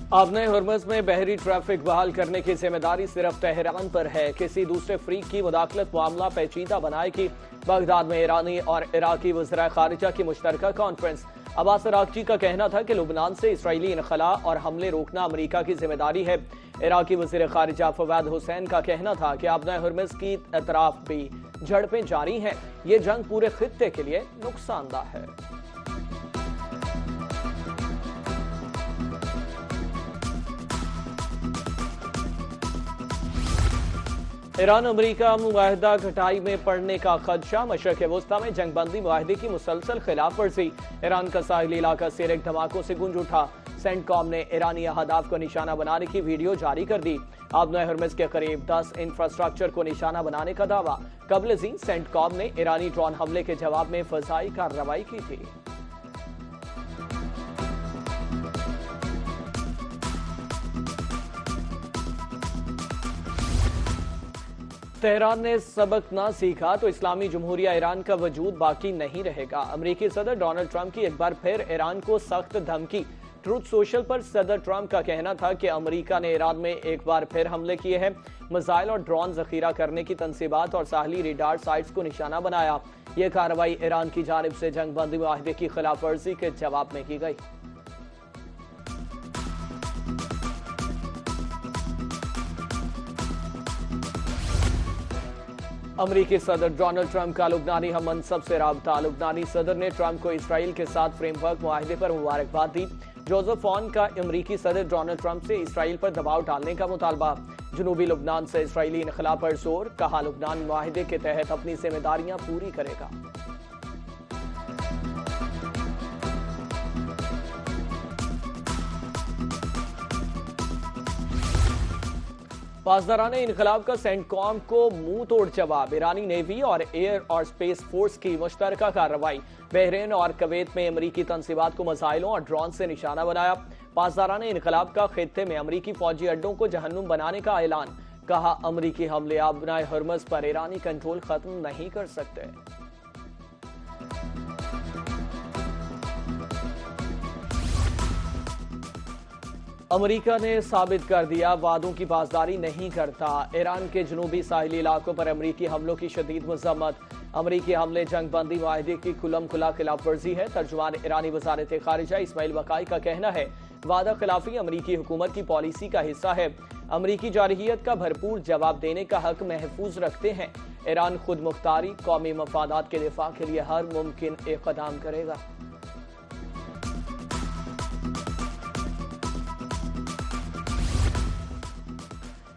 आपने हुर्मुज़ में बहरी ट्रैफिक बहाल करने की जिम्मेदारी सिर्फ तेहरान पर है। किसी दूसरे फ्रीक की मुदाखलत मामला पेचीदा बनाएगी। बगदाद में ईरानी और इराकी वज़ीर खारिजा की मुश्तरका कॉन्फ्रेंस। अब्बास अरागची का कहना था कि लुबनान से इसराइली इनखला और हमले रोकना अमरीका की जिम्मेदारी है। इराकी वज़ीर खारिजा फवाद हुसैन का कहना था कि आपने हुर्मुज़ की अतराफ भी झड़पें जारी हैं। ये जंग पूरे खित्ते के लिए नुकसानदाह है। ईरान अमरीका मुआहदा घटाई में पड़ने का खदशा। मशरक़ वस्ता में जंगबंदी मुआहदे की मुसलसल खिलाफ वर्जी। ईरान का साहिली इलाका सिरेक धमाकों से गूंज उठा। सेंटकॉम ने ईरानी अहदाफ को निशाना बनाने की वीडियो जारी कर दी। आबना हुर्मुज़ के करीब 10 इंफ्रास्ट्रक्चर को निशाना बनाने का दावा। कबल ज़ीन सेंटकॉम ने ईरानी ड्रोन हमले के जवाब में फ़ज़ाई कार्रवाई की थी। तेहरान ने सबक ना सीखा तो इस्लामी जमहूरिया ईरान का वजूद बाकी नहीं रहेगा। अमरीकी सदर डोनाल्ड ट्रंप की एक बार फिर ईरान को सख्त धमकी। ट्रूथ सोशल पर सदर ट्रंप का कहना था कि अमरीका ने ईरान में एक बार फिर हमले किए हैं। मिसाइल और ड्रोन जखीरा करने की तनसीबात और साहली रेडार साइट्स को निशाना बनाया। यह कार्रवाई ईरान की जानिब से जंगबंदी मुआहदे की खिलाफ वर्जी के जवाब में की गई। अमरीकी सदर डोनाल्ड ट्रंप का लुबनानी हम मनसब से राबता। लुबनानी सदर ने ट्रंप को इसराइल के साथ फ्रेमवर्क मुआहदे पर मुबारकबाद दी। जोसेफ ऑन का अमरीकी सदर डोनाल्ड ट्रंप से इसराइल पर दबाव डालने का मुतालबा। जनूबी लुबनान से इसराइली इनखला पर जोर। कहा लुबनान मुआहदे के तहत अपनी जिम्मेदारियां पूरी करेगा। पासदारान इनकलाब का सेंटकॉम को मुंह तोड़ जवाब। ईरानी नेवी और एयर और स्पेस फोर्स की मुश्तरका कार्रवाई। बहरीन और कवैत में अमरीकी तनसीबात को मिसाइलों और ड्रोन से निशाना बनाया। पासदारान इनकलाब का खित्ते में अमरीकी फौजी अड्डों को जहन्नुम बनाने का ऐलान। कहा अमरीकी हमले आबनाए हुर्मुज़ पर ईरानी कंट्रोल खत्म नहीं कर सकते। अमरीका ने साबित कर दिया वादों की पासदारी नहीं करता। ईरान के जनूबी साहिली इलाकों पर अमरीकी हमलों की शदीद मजम्मत। अमरीकी हमले जंगबंदी मुआहदे की खुलम खुला खिलाफ वर्जी है। तर्जुमान ईरानी वजारत खारिजा इस्माइल वकाई का कहना है वादा खिलाफी अमरीकी हुकूमत की पॉलिसी का हिस्सा है। अमरीकी जारहियत का भरपूर जवाब देने का हक महफूज रखते हैं। ईरान खुद मुख्तारी कौमी मफादात के दिफा के लिए हर मुमकिन इक़दाम करेगा।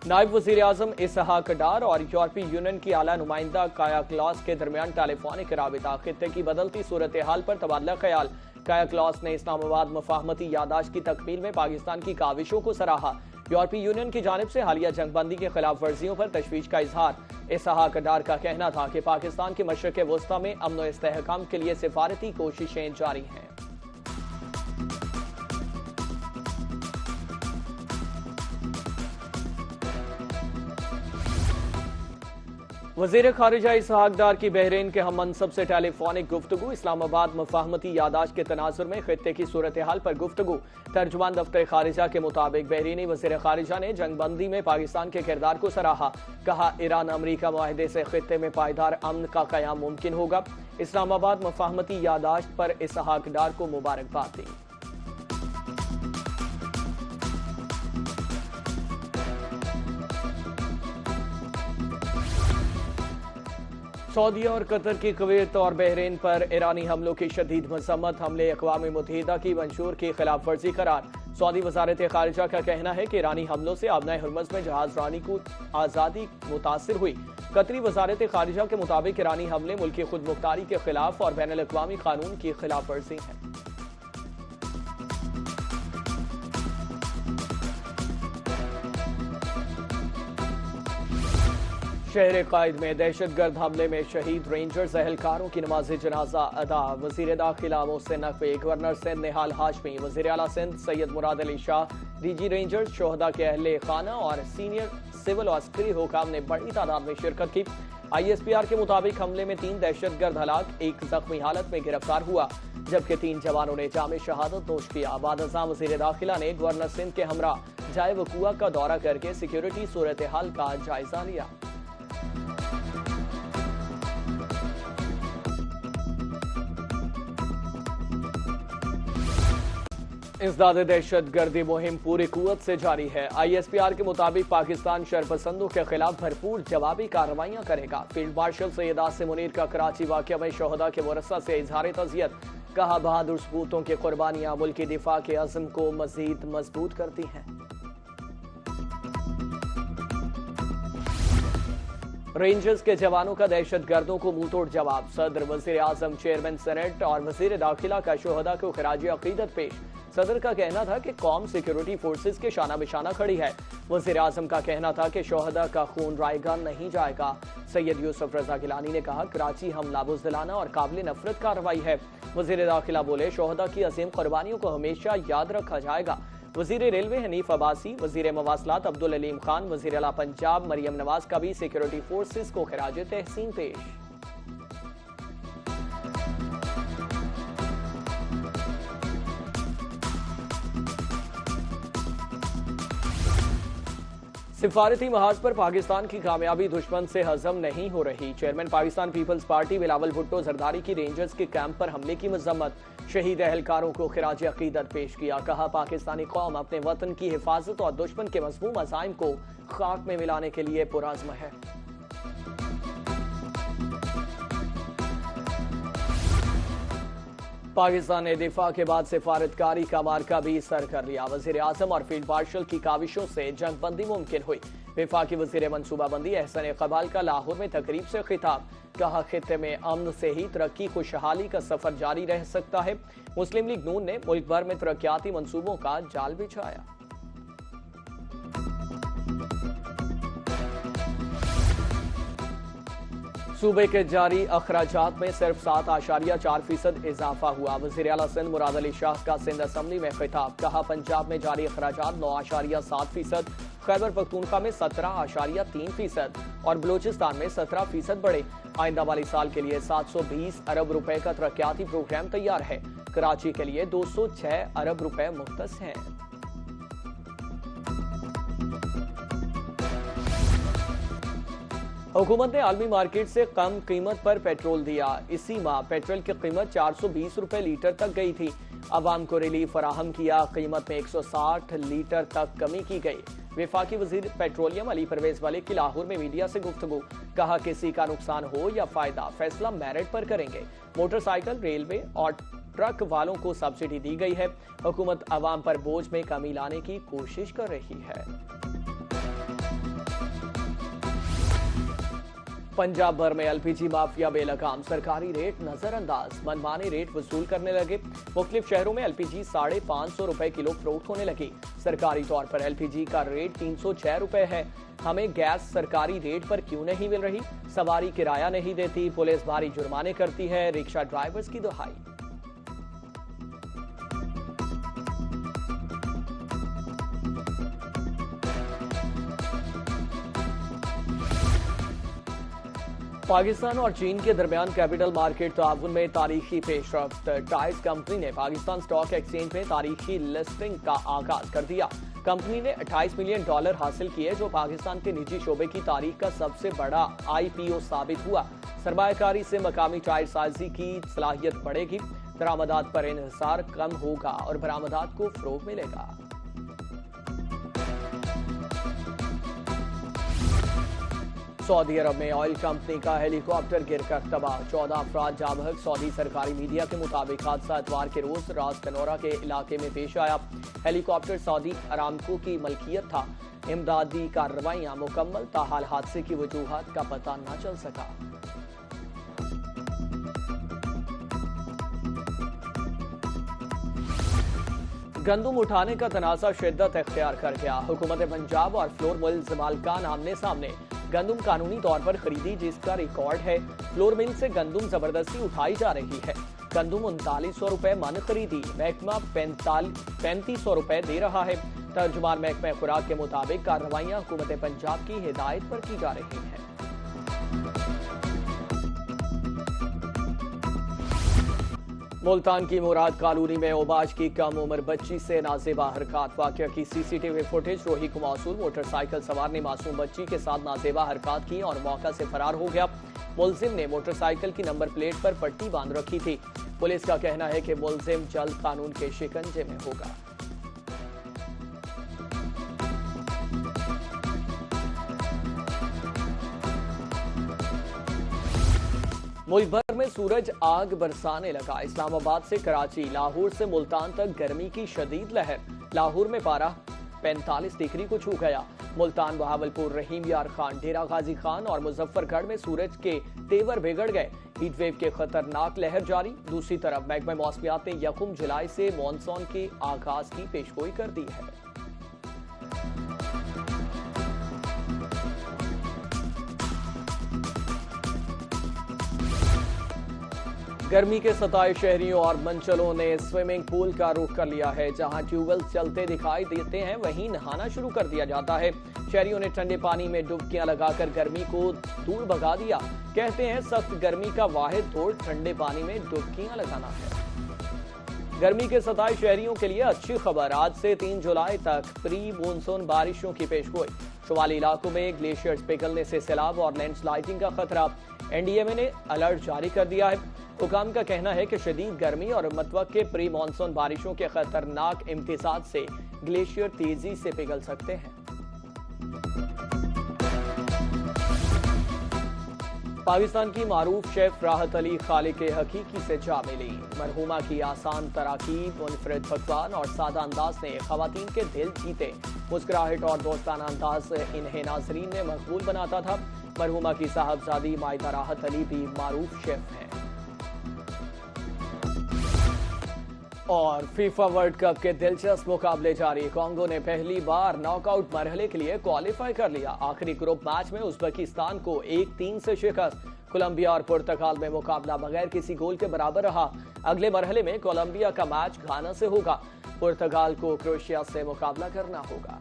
नायब वज़ीर आज़म इसहाक डार और यूरोपीय यूनियन की आला नुमाइंदा काया क्लास के दरमियान टेलीफोनिक राबिता। खित्ते की बदलती सूरत हाल पर तबादला ख्याल। काया क्लास ने इस्लामाबाद मफाहमती यादाश्त की तकमील में पाकिस्तान की काविशों को सराहा। यूरोपीय यूनियन की जानिब से हालिया जंगबंदी के खिलाफ वर्जियों पर तशवीश का इजहार। इसहाक डार का कहना था कि पाकिस्तान के मशरक़ वस्ता में अमन व इस्तेहकाम के लिए सिफारती कोशिशें जारी हैं। वज़ीर खारिजा इसहाक डार की बहरीन के हम मनसब से टेलीफोनिक गुफ्तगू। इस्लामाबाद मफाहमती यादाश्त के तनाजुर में खित्ते की सूरत हाल पर गुफ्तगू। तर्जुमान दफ्तर खारिजा के मुताबिक बहरीनी वज़ीर खारिजा ने जंगबंदी में पाकिस्तान के किरदार को सराहा। कहा ईरान अमरीका मुआहदे से खित्ते में पायदार अमन का क़याम मुमकिन होगा। इस्लामाबाद मफाहमती यादाश्त पर इसहाक डार को मुबारकबाद दी। सऊदीया और कतर की कुवैत और बहरीन पर ईरानी हमलों की शदीद मजम्मत। हमले अक़वाम मुत्तहिदा की मंशूर की खिलाफ वर्जी करार। सऊदी वज़ारत खारिजा का कहना है कि ईरानी हमलों से आबनाए हुर्मुज़ में जहाज रानी को आज़ादी मुतासिर हुई। कतरी वज़ारत खारिजा के मुताबिक ईरानी हमले मुल्की खुद मुख्तारी के खिलाफ और बैनुल अक़वामी कानून की खिलाफ वर्जी है। शहर कायद में दहशतगर्द हमले में शहीद रेंजर्स एहलकारों की नमाज जनाजा अदा। वज़ीर दाखिला मोहसिन नकवी, गवर्नर सिंध निहाल हाशमी, वज़ीर आला सिंध सैयद मुराद अली शाह, डीजी रेंजर्स, शोहदा के अहले खाना और सीनियर सिविल और अस्करी हुकाम ने बड़ी तादाद में शिरकत की। ISPR के मुताबिक हमले में 3 दहशतगर्द हलाक, 1 जख्मी हालत में गिरफ्तार हुआ। जबकि 3 जवानों ने जामे शहादत नोश किया। बाद वज़ीर दाखिला ने गवर्नर सिंध के हमरा जाए वकुआ का दौरा करके सिक्योरिटी सूरत हाल का जायजा लिया। इंसदाद दहशतगर्दी मुहिम पूरी कुव्वत से जारी है। ISPR के मुताबिक पाकिस्तान शरपसंदों के खिलाफ भरपूर जवाबी कार्रवाइयां करेगा। फील्ड मार्शल सैयद आसिम मुनीर का कराची वाक़या में शोहदा के वरसा से इजहार तज़ियत। कहा, बहादुर सपूतों की कुर्बानियां मुल्की दिफा के अज़्म को मजीद मजबूत करती हैं। रेंजर्स के जवानों का दहशतगर्दों को मुंहतोड़ जवाब। सदर, वज़ीर आज़म, चेयरमैन सेनेट और वज़ीर दाखिला का शोहदा को खिराज अकीदत पेश। सदर का कहना था कि कौम सिक्योरिटी फोर्सेस के शाना बिशाना खड़ी है। वज़ीर आज़म का कहना था कि शोहदा का खून रायगा नहीं जाएगा। सैयद यूसुफ रजा गिलानी ने कहा, कराची हमला बुज़दिलाना और काबिल नफरत कार्रवाई है। वज़ीर दाखिला बोले, शोहदा की अजीम कुर्बानियों को हमेशा याद रखा जाएगा। वज़ीर रेलवे हनीफ अब्बासी, वज़ीर मवासलात अब्दुल अलीम खान, वज़ीर आला पंजाब मरियम नवाज का भी सिक्योरिटी फोर्सेस को खिराज तहसीन पेश। सिफारती महाज पर पाकिस्तान की कामयाबी दुश्मन से हजम नहीं हो रही। Chairman Pakistan peoples party Bilawal Bhutto Zardari की रेंजर्स के कैंप पर हमले की मजम्मत। शहीद अहलकारों को खिराज अकीदत पेश किया। कहा, पाकिस्तानी कौम अपने वतन की हिफाजत और दुश्मन के मज़मूम अज़ाइम को खाक में मिलाने के लिए पुरअज़्म है। पाकिस्तान ने दिफा के बाद सिफारतकारी का मार्का भी सर कर लिया। वज़ीर आज़म और फील्ड मार्शल की काविशों से जंगबंदी मुमकिन हुई। वफाकी वज़ीर मनसूबाबंदी एहसन इक़बाल का लाहौर में तकरीब से खिताब। कहा, खित्ते में अमन से ही तरक्की खुशहाली का सफर जारी रह सकता है। मुस्लिम लीग नून ने मुल्क भर में तरक्याती मंसूबों का जाल बिछाया। सूबे के जारी अखराजात में सिर्फ 7.4% इजाफा हुआ। वज़ीर आला सिंध मुराद अली शाह का सिंध असम्बली में खिताब। कहा, पंजाब में जारी अखराजात 9.7%, खैबर पख्तूनख्वा में 17.3% और बलूचिस्तान में 17% बढ़े। आइंदा वाली साल के लिए 720 अरब रुपए का तरक्याती प्रोग्राम तैयार है। कराची के लिए 206 अरब रुपए मुख्तस हैं। हुकूमत ने आलमी मार्केट से कम कीमत पर पेट्रोल दिया। इसी माह पेट्रोल की कीमत 420 रुपए लीटर तक गई थी। अवाम को रिलीफ फराहम किया। कीमत में 160 लीटर तक कमी की गई। वफाकी वजीर पेट्रोलियम अली परवेज मलिक की लाहौर में मीडिया से गुफ्तगू। कहा, किसी का नुकसान हो या फायदा, फैसला मेरिट पर करेंगे। मोटरसाइकिल, रेलवे और ट्रक वालों को सब्सिडी दी गई है। हुकूमत अवाम पर बोझ में कमी लाने की कोशिश कर रही है। पंजाब भर में LPG माफिया बेलगाम। सरकारी रेट नजरअंदाज, मनमाने रेट वसूल करने लगे। मुख्तलिफ शहरों में LPG 550 रुपए किलो फरोख्त होने लगी। सरकारी तौर पर LPG का रेट 306 रुपए है। हमें गैस सरकारी रेट पर क्यों नहीं मिल रही? सवारी किराया नहीं देती, पुलिस भारी जुर्माने करती है। रिक्शा ड्राइवर्स की दुहाई। पाकिस्तान और चीन के दरमियान कैपिटल मार्केट ताउन में तारीखी पेशरफ्त। टाइस कंपनी ने पाकिस्तान स्टॉक एक्सचेंज में तारीखी लिस्टिंग का आगाज कर दिया। कंपनी ने $28 मिलियन हासिल किए, जो पाकिस्तान के निजी शोबे की तारीख का सबसे बड़ा IPO साबित हुआ। सरमायाकारी से मकामी टायर साजी की सलाहियत बढ़ेगी। दरामदात पर इन्हिसार कम होगा और बरामदात को फरोग मिलेगा। सऊदी अरब में ऑयल कंपनी का हेलीकॉप्टर गिरकर तबाह। 14 अफराद जाँ बहक। सऊदी सरकारी मीडिया के मुताबिक हादसा इतवार के रोज रास कनौरा के इलाके में पेश आया। हेलीकॉप्टर सऊदी अरामको की मलकियत था। इमदादी कार्रवाइयां मुकम्मल, ताहाल हादसे की वजूहात का पता न चल सका। गंदुम उठाने का तनाज़ा शिद्दत इख्तियार कर गया। हुकूमत पंजाब और फ्लोर मिल्स मालिकान आमने सामने। गंदुम कानूनी तौर पर खरीदी, जिसका रिकॉर्ड है। फ्लोर मिल से गंदुम जबरदस्ती उठाई जा रही है। गंदुम 3900 रुपए मन खरीदी, महकमा 3500 रुपए दे रहा है। तर्जुमान महकमा खुराक के मुताबिक कार्रवाइयां हुकूमत पंजाब की हिदायत पर की जा रही हैं। मुल्तान की मुराद कॉलोनी में ओबाज की कम उम्र बच्ची से नाजेबा हरकत। वाकया की सीसीटीवी फुटेज रोही को मौसूल। मोटरसाइकिल सवार ने मासूम बच्ची के साथ नाजेबा हरकत की और मौका से फरार हो गया। मुलजिम ने मोटरसाइकिल की नंबर प्लेट पर पट्टी बांध रखी थी। पुलिस का कहना है कि मुलजिम जल्द कानून के शिकंजे में होगा। मुल्क भर में सूरज आग बरसाने लगा। इस्लामाबाद से कराची, लाहौर से मुल्तान तक गर्मी की शदीद लहर। लाहौर में पारा 45 डिग्री को छू गया। मुल्तान, बहावलपुर, रहीम यार खान, डेरा गाजी खान और मुजफ्फरगढ़ में सूरज के तेवर बिगड़ गए। हीटवेव के खतरनाक लहर जारी। दूसरी तरफ महकमा मौसमियात ने 1 जुलाई से मानसून के आगाज की पेशगोई कर दी है। गर्मी के सताए शहरियों और मंचलों ने स्विमिंग पूल का रुख कर लिया है। जहां ट्यूबवेल चलते दिखाई देते हैं, वहीं नहाना शुरू कर दिया जाता है। शहरियों ने ठंडे पानी में डुबकियां लगाकर गर्मी को दूर भगा दिया। कहते हैं सख्त गर्मी का वाहिद तोड़ ठंडे पानी में डुबकियां लगाना है। गर्मी के सताए शहरियों के लिए अच्छी खबर। आज से 3 जुलाई तक प्री मानसून बारिशों की पेशगोई। शुमाली इलाकों में ग्लेशियर्स पिघलने से सैलाब और लैंडस्लाइडिंग का खतरा। एनडीएमए ने अलर्ट जारी कर दिया है। हुकाम का कहना है कि शदीद गर्मी और मतवक्के प्री मानसून बारिशों के खतरनाक इम्तिजाज से ग्लेशियर तेजी से पिघल सकते हैं। पाकिस्तान की मारूफ शेफ राहत अली खालिक हकीकी से जा मिली। मरहुमा की आसान तराकीब, मुनफरिद पकवान और सादा अंदाज ने खवातीन के दिल जीते। मुस्कुराहट और दोस्ताना अंदाज इन्हें नाजरीन में मकबूल बनाता था। मरहुमा की साहबजादी मायदा राहत अली भी मारूफ शेफ हैं। और फीफा वर्ल्ड कप के दिलचस्प मुकाबले जारी। कांगो ने पहली बार नॉकआउट मरहले के लिए क्वालिफाई कर लिया। आखिरी ग्रुप मैच में उज्बेकिस्तान को 1-3 से शिकस्त। कोलंबिया और पुर्तगाल में मुकाबला बगैर किसी गोल के बराबर रहा। अगले मरहले में कोलंबिया का मैच घाना से होगा। पुर्तगाल को क्रोएशिया से मुकाबला करना होगा।